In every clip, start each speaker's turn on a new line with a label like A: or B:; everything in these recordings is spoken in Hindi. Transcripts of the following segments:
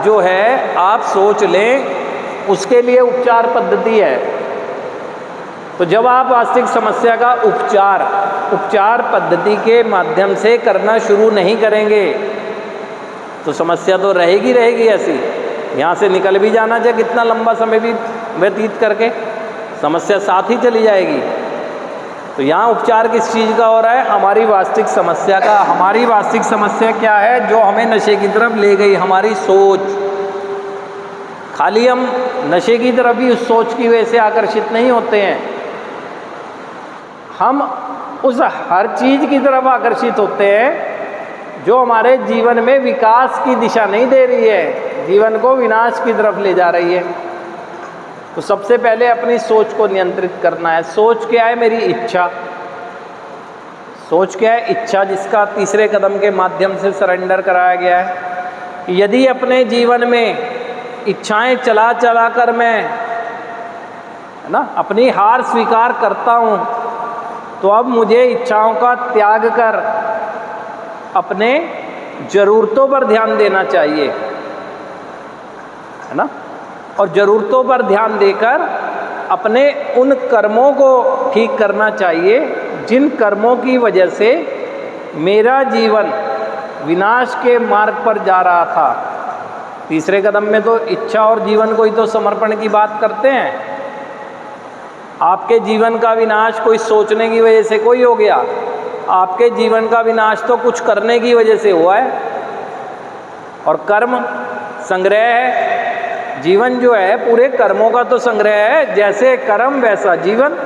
A: जो है आप सोच लें, उसके लिए उपचार पद्धति है। तो जब आप वास्तविक समस्या का उपचार पद्धति के माध्यम से करना शुरू नहीं करेंगे तो समस्या तो रहेगी ऐसी। यहाँ से निकल भी जाना चाहे कितना लंबा समय भी व्यतीत करके, समस्या साथ ही चली जाएगी। तो यहाँ उपचार किस चीज़ का हो रहा है? हमारी वास्तविक समस्या का। हमारी वास्तविक समस्या क्या है जो हमें नशे की तरफ ले गई? हमारी सोच। खाली हम नशे की तरफ ही उस सोच की वजह से आकर्षित नहीं होते हैं, हम उस हर चीज़ की तरफ आकर्षित होते हैं जो हमारे जीवन में विकास की दिशा नहीं दे रही है, जीवन को विनाश की तरफ ले जा रही है। तो सबसे पहले अपनी सोच को नियंत्रित करना है। सोच क्या है? मेरी इच्छा। सोच क्या है? इच्छा, जिसका तीसरे कदम के माध्यम से सरेंडर कराया गया है कि यदि अपने जीवन में इच्छाएं चला कर मैं अपनी हार स्वीकार करता हूँ, तो अब मुझे इच्छाओं का त्याग कर अपने ज़रूरतों पर ध्यान देना चाहिए, है ना। और ज़रूरतों पर ध्यान देकर अपने उन कर्मों को ठीक करना चाहिए जिन कर्मों की वजह से मेरा जीवन विनाश के मार्ग पर जा रहा था। तीसरे कदम में तो इच्छा और जीवन को ही तो समर्पण की बात करते हैं। आपके जीवन का विनाश कोई सोचने की वजह से कोई हो गया, आपके जीवन का विनाश तो कुछ करने की वजह से हुआ है। और कर्म संग्रह है। जीवन जो है पूरे कर्मों का तो संग्रह है, जैसे कर्म वैसा जीवन।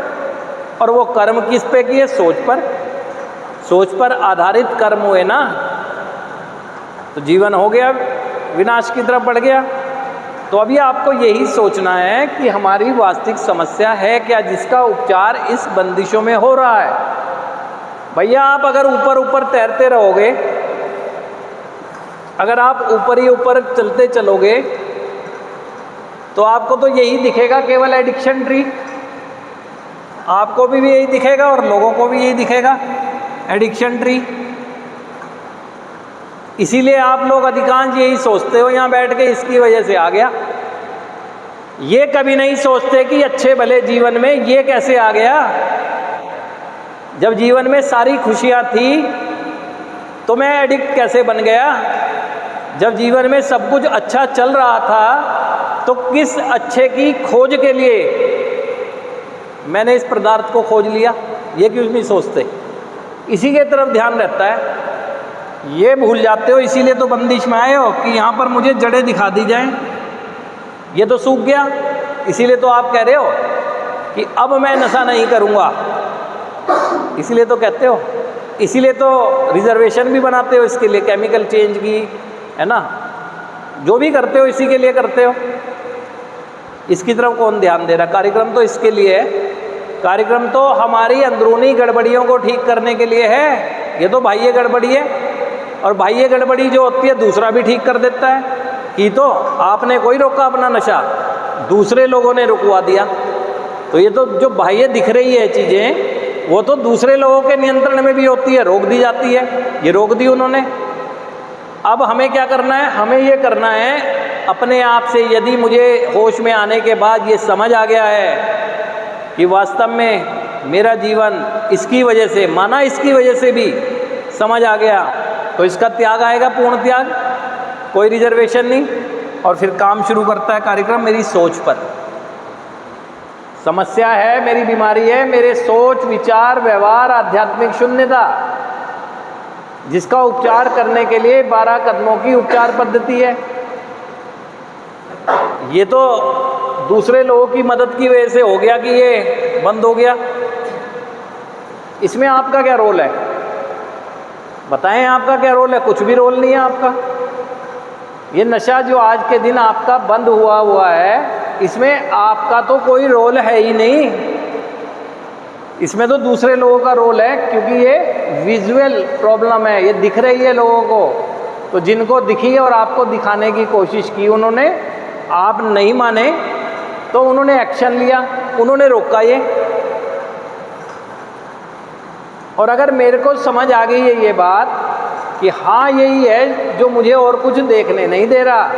A: और वो कर्म किस पे किए? सोच पर आधारित कर्म हुए ना, तो जीवन हो गया विनाश की तरफ बढ़ गया। तो अभी आपको यही सोचना है कि हमारी वास्तविक समस्या है क्या, जिसका उपचार इस बंदिशों में हो रहा है। भैया आप अगर ऊपर तैरते रहोगे, अगर आप ऊपर ही ऊपर चलते चलोगे तो आपको तो यही दिखेगा, केवल एडिक्शन ट्री। आपको भी यही दिखेगा और लोगों को भी यही दिखेगा, एडिक्शन ट्री। इसीलिए आप लोग अधिकांश यही सोचते हो यहाँ बैठ के, इसकी वजह से आ गया। ये कभी नहीं सोचते कि अच्छे भले जीवन में ये कैसे आ गया। जब जीवन में सारी खुशियाँ थी तो मैं एडिक्ट कैसे बन गया? जब जीवन में सब कुछ अच्छा चल रहा था तो किस अच्छे की खोज के लिए मैंने इस पदार्थ को खोज लिया? ये क्यों नहीं सोचते? इसी के तरफ ध्यान रहता है, ये भूल जाते हो। इसीलिए तो बंदिश में आए हो कि यहाँ पर मुझे जड़ें दिखा दी जाएं। ये तो सूख गया, इसीलिए तो आप कह रहे हो कि अब मैं नशा नहीं करूँगा, इसीलिए तो कहते हो। इसीलिए तो रिजर्वेशन भी बनाते हो इसके लिए, केमिकल चेंज की, है ना। जो भी करते हो इसी के लिए करते हो। इसकी तरफ कौन ध्यान दे रहा? कार्यक्रम तो इसके लिए है। कार्यक्रम तो हमारी अंदरूनी गड़बड़ियों को ठीक करने के लिए है। ये तो बाह्य गड़बड़ी है, और बाह्य गड़बड़ी जो होती है दूसरा भी ठीक कर देता है। कि तो आपने कोई रोका अपना नशा, दूसरे लोगों ने रुकवा दिया। तो ये तो जो बाह्य दिख रही है चीज़ें, वो तो दूसरे लोगों के नियंत्रण में भी होती है, रोक दी जाती है। ये रोक दी उन्होंने। अब हमें क्या करना है? हमें ये करना है अपने आप से, यदि मुझे होश में आने के बाद ये समझ आ गया है कि वास्तव में मेरा जीवन इसकी वजह से, माना इसकी वजह से भी समझ आ गया, तो इसका त्याग आएगा, पूर्ण त्याग, कोई रिजर्वेशन नहीं। और फिर काम शुरू करता है कार्यक्रम मेरी सोच पर। समस्या है, मेरी बीमारी है, मेरे सोच, विचार, व्यवहार, आध्यात्मिक शून्यता, जिसका उपचार करने के लिए 12 कदमों की उपचार पद्धति है। ये तो दूसरे लोगों की मदद की वजह से हो गया कि ये बंद हो गया। इसमें आपका क्या रोल है? बताएं, आपका क्या रोल है? कुछ भी रोल नहीं है आपका। ये नशा जो आज के दिन आपका बंद हुआ है, इसमें आपका तो कोई रोल है ही नहीं। इसमें तो दूसरे लोगों का रोल है, क्योंकि ये विजुअल प्रॉब्लम है, ये दिख रही है लोगों को। तो जिनको दिखी और आपको दिखाने की कोशिश की उन्होंने, आप नहीं माने तो उन्होंने एक्शन लिया, उन्होंने रोका ये। और अगर मेरे को समझ आ गई है ये बात कि हाँ यही है जो मुझे और कुछ देखने नहीं दे रहा,